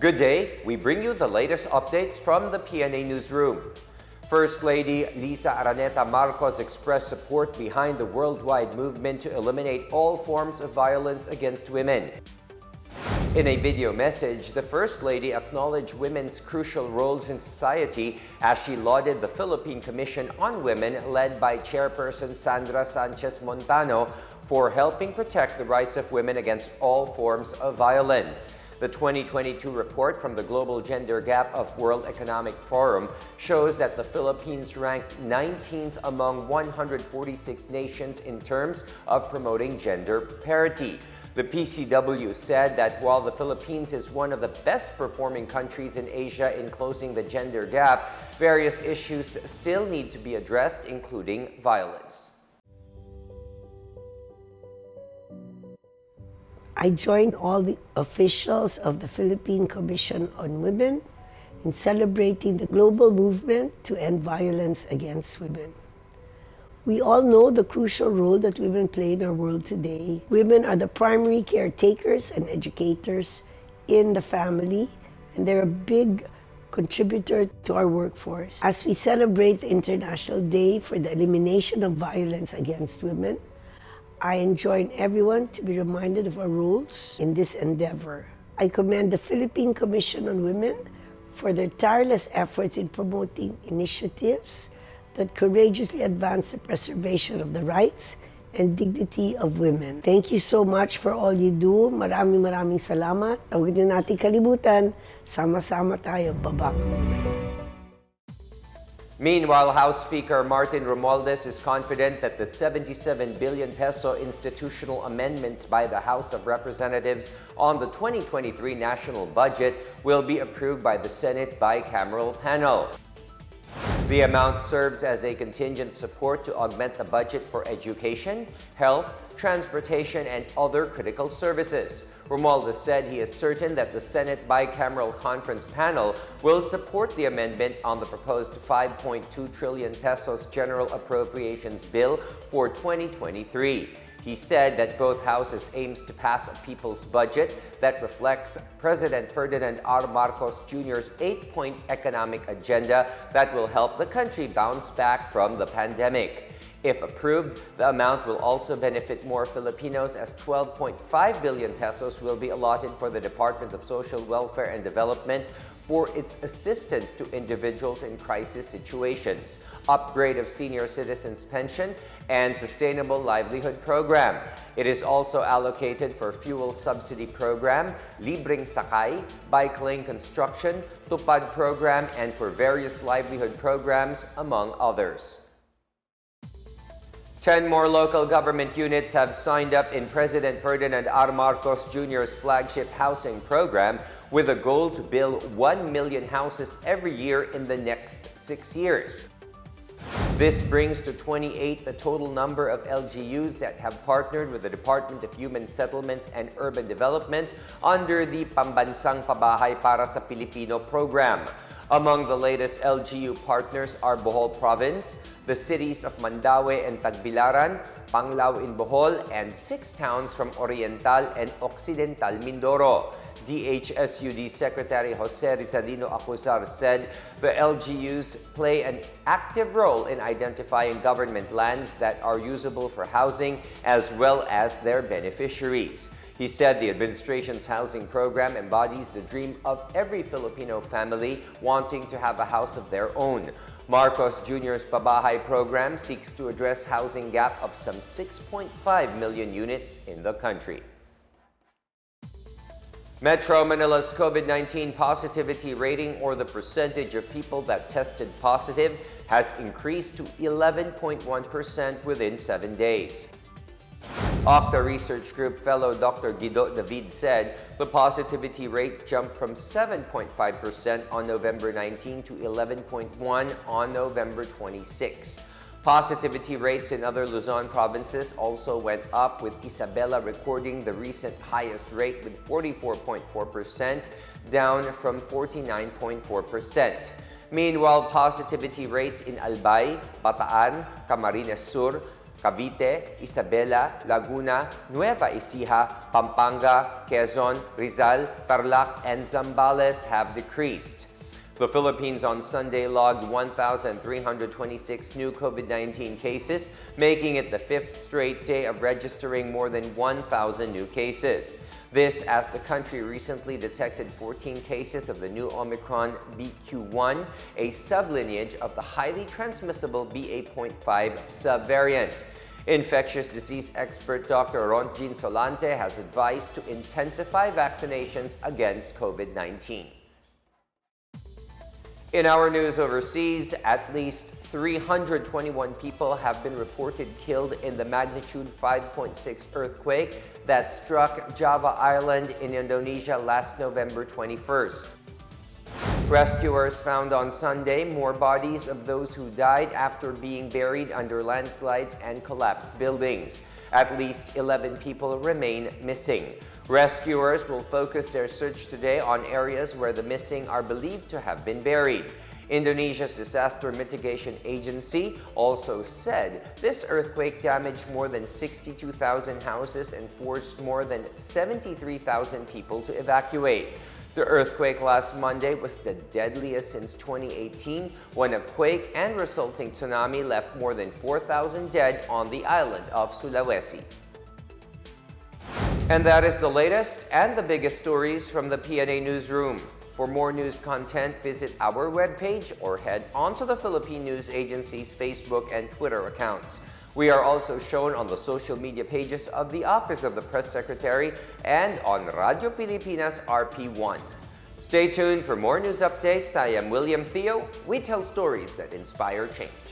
Good day. We bring you the latest updates from the Pna Newsroom. First Lady Lisa Araneta Marcos expressed support behind the worldwide movement to eliminate all forms of violence against women. In a video message, the First Lady acknowledged women's crucial roles in society as she lauded the Philippine Commission on Women led by Chairperson Sandra Sanchez Montano for helping protect the rights of women against all forms of violence. The 2022 report from the Global Gender Gap of World Economic Forum shows that the Philippines ranked 19th among 146 nations in terms of promoting gender parity. The PCW said that while the Philippines is one of the best performing countries in Asia in closing the gender gap, various issues still need to be addressed, including violence. I joined all the officials of the Philippine Commission on Women in celebrating the global movement to end violence against women. We all know the crucial role that women play in our world today. Women are the primary caretakers and educators in the family, and they're a big contributor to our workforce. As we celebrate the International Day for the Elimination of Violence Against Women, I enjoin everyone to be reminded of our roles in this endeavor. I commend the Philippine Commission on Women for their tireless efforts in promoting initiatives that courageously advance the preservation of the rights and dignity of women. Thank you so much for all you do. Maraming salamat. Huwag niyo natin kalimutan, sama-sama tayo babak. Meanwhile, House Speaker Martin Romualdez is confident that the 77 billion peso institutional amendments by the House of Representatives on the 2023 national budget will be approved by the Senate bicameral panel. The amount serves as a contingent support to augment the budget for education, health, transportation, and other critical services. Romualdez said he is certain that the Senate bicameral conference panel will support the amendment on the proposed 5.2 trillion pesos general appropriations bill for 2023. He said that both houses aims to pass a people's budget that reflects President Ferdinand R. Marcos Jr.'s 8-point economic agenda that will help the country bounce back from the pandemic. If approved, the amount will also benefit more Filipinos as 12.5 billion pesos will be allotted for the Department of Social Welfare and Development for its assistance to individuals in crisis situations, upgrade of senior citizens' pension, and sustainable livelihood program. It is also allocated for fuel subsidy program, libreng sakay, bike lane construction, tupad program, and for various livelihood programs, among others. 10 more local government units have signed up in President Ferdinand R. Marcos Jr.'s flagship housing program with a goal to build 1 million houses every year in the next 6 years. This brings to 28 the total number of LGUs that have partnered with the Department of Human Settlements and Urban Development under the Pambansang Pabahay para sa Pilipino program. Among the latest LGU partners are Bohol Province, the cities of Mandaue and Tagbilaran, Panglao in Bohol, and 6 towns from Oriental and Occidental Mindoro. DHSUD Secretary Jose Rizalino Acuzar said the LGUs play an active role in identifying government lands that are usable for housing as well as their beneficiaries. He said the administration's housing program embodies the dream of every Filipino family wanting to have a house of their own. Marcos Jr.'s Pabahay program seeks to address housing gap of some 6.5 million units in the country. Metro Manila's COVID-19 positivity rating, or the percentage of people that tested positive, has increased to 11.1% within 7 days. Octa Research Group fellow Dr. Guido David said the positivity rate jumped from 7.5% on November 19 to 11.1% on November 26. Positivity rates in other Luzon provinces also went up, with Isabela recording the recent highest rate with 44.4%, down from 49.4%. Meanwhile, positivity rates in Albay, Bataan, Camarines Sur, Cavite, Isabela, Laguna, Nueva Ecija, Pampanga, Quezon, Rizal, Tarlac, and Zambales have decreased. The Philippines on Sunday logged 1,326 new COVID-19 cases, making it the fifth straight day of registering more than 1,000 new cases. This as the country recently detected 14 cases of the new Omicron BQ1, a sublineage of the highly transmissible BA.5 subvariant. Infectious disease expert Dr. Ronjin Solante has advised to intensify vaccinations against COVID-19. In our news overseas, at least 321 people have been reported killed in the magnitude 5.6 earthquake that struck Java Island in Indonesia last November 21st. Rescuers found on Sunday more bodies of those who died after being buried under landslides and collapsed buildings. At least 11 people remain missing. Rescuers will focus their search today on areas where the missing are believed to have been buried. Indonesia's Disaster Mitigation Agency also said this earthquake damaged more than 62,000 houses and forced more than 73,000 people to evacuate. The earthquake last Monday was the deadliest since 2018, when a quake and resulting tsunami left more than 4,000 dead on the island of Sulawesi. And that is the latest and the biggest stories from the Pna Newsroom. For more news content, visit our webpage or head on to the Philippine News Agency's Facebook and Twitter accounts. We are also shown on the social media pages of the Office of the Press Secretary and on Radio Pilipinas RP1. Stay tuned for more news updates. I am William Theo. We tell stories that inspire change.